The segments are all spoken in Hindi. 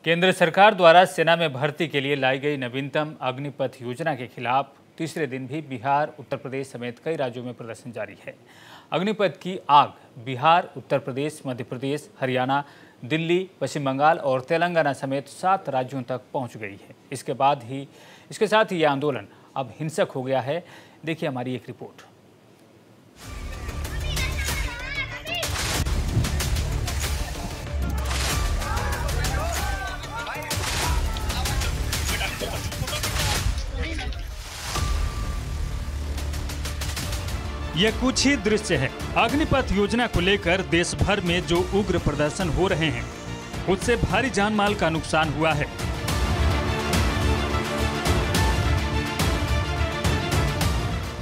केंद्र सरकार द्वारा सेना में भर्ती के लिए लाई गई नवीनतम अग्निपथ योजना के खिलाफ तीसरे दिन भी बिहार, उत्तर प्रदेश समेत कई राज्यों में प्रदर्शन जारी है। अग्निपथ की आग बिहार, उत्तर प्रदेश, मध्य प्रदेश, हरियाणा, दिल्ली, पश्चिम बंगाल और तेलंगाना समेत 7 राज्यों तक पहुंच गई है। इसके साथ ही यह आंदोलन अब हिंसक हो गया है। देखिए हमारी एक रिपोर्ट। यह कुछ ही दृश्य है। अग्निपथ योजना को लेकर देश भर में जो उग्र प्रदर्शन हो रहे हैं, उससे भारी जान माल का नुकसान हुआ है।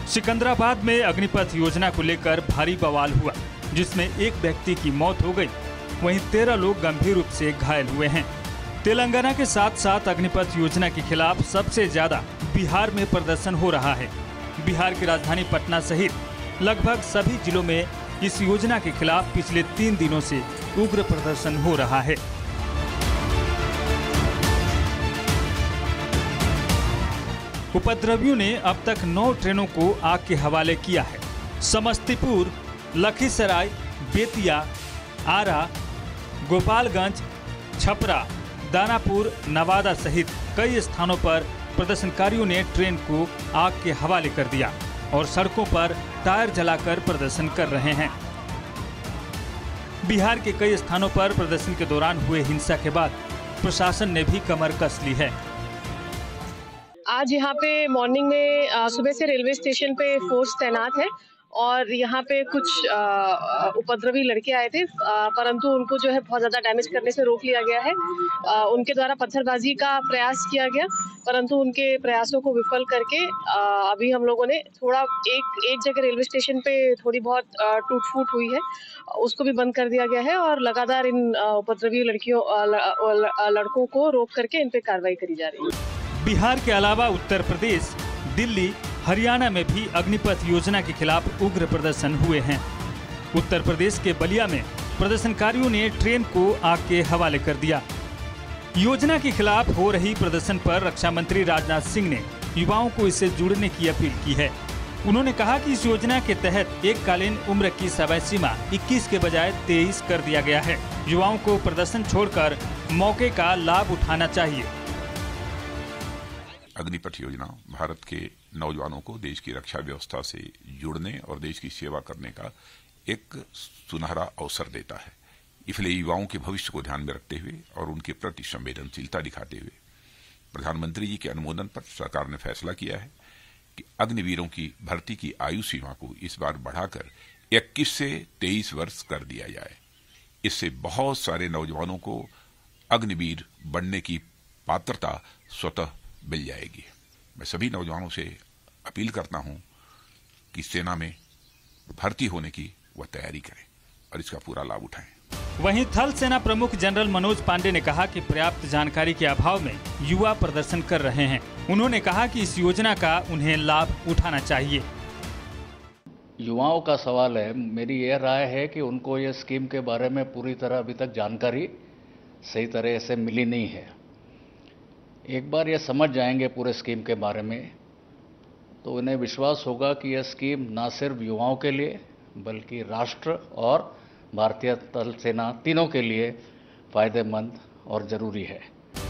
सिकंदराबाद में अग्निपथ योजना को लेकर भारी बवाल हुआ, जिसमें एक व्यक्ति की मौत हो गई, वहीं 13 लोग गंभीर रूप से घायल हुए हैं। तेलंगाना के साथ साथ अग्निपथ योजना के खिलाफ सबसे ज्यादा बिहार में प्रदर्शन हो रहा है। बिहार की राजधानी पटना सहित लगभग सभी जिलों में इस योजना के खिलाफ पिछले 3 दिनों से उग्र प्रदर्शन हो रहा है। उपद्रवियों ने अब तक 9 ट्रेनों को आग के हवाले किया है। समस्तीपुर, लखीसराय, बेतिया, आरा, गोपालगंज, छपरा, दानापुर, नवादा सहित कई स्थानों पर प्रदर्शनकारियों ने ट्रेन को आग के हवाले कर दिया और सड़कों पर टायर जलाकर प्रदर्शन कर रहे हैं। बिहार के कई स्थानों पर प्रदर्शन के दौरान हुए हिंसा के बाद प्रशासन ने भी कमर कस ली है। आज यहाँ पे मॉर्निंग में सुबह से रेलवे स्टेशन पे फोर्स तैनात है और यहाँ पे कुछ उपद्रवी लड़के आए थे, परंतु उनको जो है बहुत ज़्यादा डैमेज करने से रोक लिया गया है। उनके द्वारा पत्थरबाजी का प्रयास किया गया, परंतु उनके प्रयासों को विफल करके अभी हम लोगों ने थोड़ा एक जगह रेलवे स्टेशन पे थोड़ी बहुत टूट फूट हुई है, उसको भी बंद कर दिया गया है और लगातार इन उपद्रवी लड़कों को रोक करके इन पे कार्रवाई करी जा रही है। बिहार के अलावा उत्तर प्रदेश, दिल्ली, हरियाणा में भी अग्निपथ योजना के खिलाफ उग्र प्रदर्शन हुए हैं। उत्तर प्रदेश के बलिया में प्रदर्शनकारियों ने ट्रेन को आग के हवाले कर दिया। योजना के खिलाफ हो रही प्रदर्शन पर रक्षा मंत्री राजनाथ सिंह ने युवाओं को इससे जुड़ने की अपील की है। उन्होंने कहा कि इस योजना के तहत एककालीन उम्र की समय सीमा 21 के बजाय 23 कर दिया गया है। युवाओं को प्रदर्शन छोड़कर मौके का लाभ उठाना चाहिए। अग्निपथ योजना भारत के नौजवानों को देश की रक्षा व्यवस्था से जुड़ने और देश की सेवा करने का एक सुनहरा अवसर देता है। इसलिए युवाओं के भविष्य को ध्यान में रखते हुए और उनके प्रति संवेदनशीलता दिखाते हुए प्रधानमंत्री जी के अनुमोदन पर सरकार ने फैसला किया है कि अग्निवीरों की भर्ती की आयु सीमा को इस बार बढ़ाकर 21 से 23 वर्ष कर दिया जाए। इससे बहुत सारे नौजवानों को अग्निवीर बनने की पात्रता स्वतः मिल जाएगी। मैं सभी नौजवानों से अपील करता हूं कि सेना में भर्ती होने की वह तैयारी करें और इसका पूरा लाभ उठाएं। वहीं थल सेना प्रमुख जनरल मनोज पांडे ने कहा कि पर्याप्त जानकारी के अभाव में युवा प्रदर्शन कर रहे हैं। उन्होंने कहा कि इस योजना का उन्हें लाभ उठाना चाहिए। युवाओं का सवाल है, मेरी यह राय है कि उनको ये स्कीम के बारे में पूरी तरह अभी तक जानकारी सही तरह से मिली नहीं है। एक बार ये समझ जाएंगे पूरे स्कीम के बारे में तो उन्हें विश्वास होगा कि यह स्कीम न सिर्फ युवाओं के लिए बल्कि राष्ट्र और भारतीय थल सेना तीनों के लिए फायदेमंद और जरूरी है।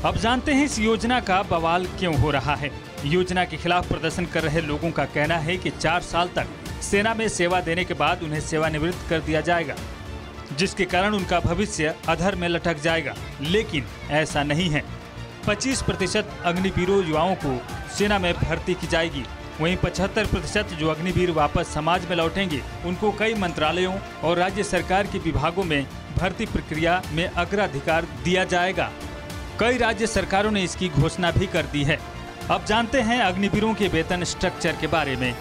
अब जानते हैं इस योजना का बवाल क्यों हो रहा है। योजना के खिलाफ प्रदर्शन कर रहे लोगों का कहना है कि 4 साल तक सेना में सेवा देने के बाद उन्हें सेवानिवृत्त कर दिया जाएगा, जिसके कारण उनका भविष्य अधर में लटक जाएगा। लेकिन ऐसा नहीं है। 25% अग्निवीरों युवाओं को सेना में भर्ती की जाएगी। वहीं 75% जो अग्निवीर वापस समाज में लौटेंगे उनको कई मंत्रालयों और राज्य सरकार के विभागों में भर्ती प्रक्रिया में अग्राधिकार दिया जाएगा। कई राज्य सरकारों ने इसकी घोषणा भी कर दी है। अब जानते हैं अग्निवीरों के वेतन स्ट्रक्चर के बारे में।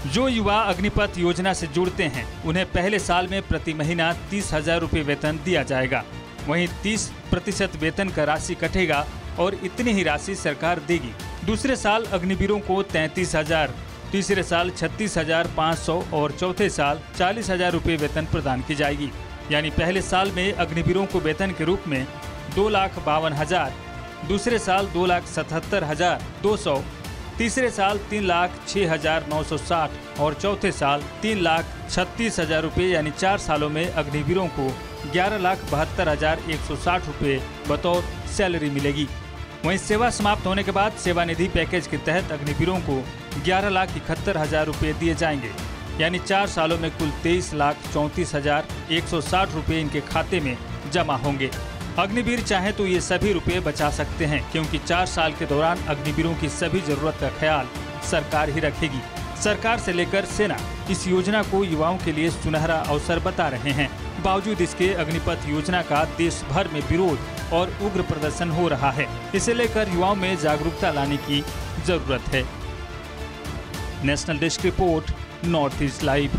जो युवा अग्निपथ योजना से जुड़ते हैं उन्हें पहले साल में प्रति महीना 30,000 रुपये वेतन दिया जाएगा। वहीं 30% वेतन का राशि कटेगा और इतनी ही राशि सरकार देगी। दूसरे साल अग्निवीरों को 33,000, तीसरे साल 36,500 और चौथे साल 40,000 रुपये वेतन प्रदान की जाएगी। यानी पहले साल में अग्निवीरों को वेतन के रूप में 2,52,000, दूसरे साल 2,77,200, तीसरे साल 3,06,960 और चौथे साल 3,36,000 रुपये यानी 4 सालों में अग्निवीरों को 11,72,160 रुपये बतौर सैलरी मिलेगी। वहीं सेवा समाप्त होने के बाद सेवानिधि पैकेज के तहत अग्निवीरों को 11,71,000 रुपये दिए जाएंगे, यानी 4 सालों में कुल 23,34,160 रुपये इनके खाते में जमा होंगे। अग्निवीर चाहे तो ये सभी रुपए बचा सकते हैं, क्योंकि 4 साल के दौरान अग्निवीरों की सभी जरूरत का ख्याल सरकार ही रखेगी। सरकार से लेकर सेना इस योजना को युवाओं के लिए सुनहरा अवसर बता रहे हैं। बावजूद इसके अग्निपथ योजना का देश भर में विरोध और उग्र प्रदर्शन हो रहा है। इसे लेकर युवाओं में जागरूकता लाने की जरूरत है। National desk report, north east live.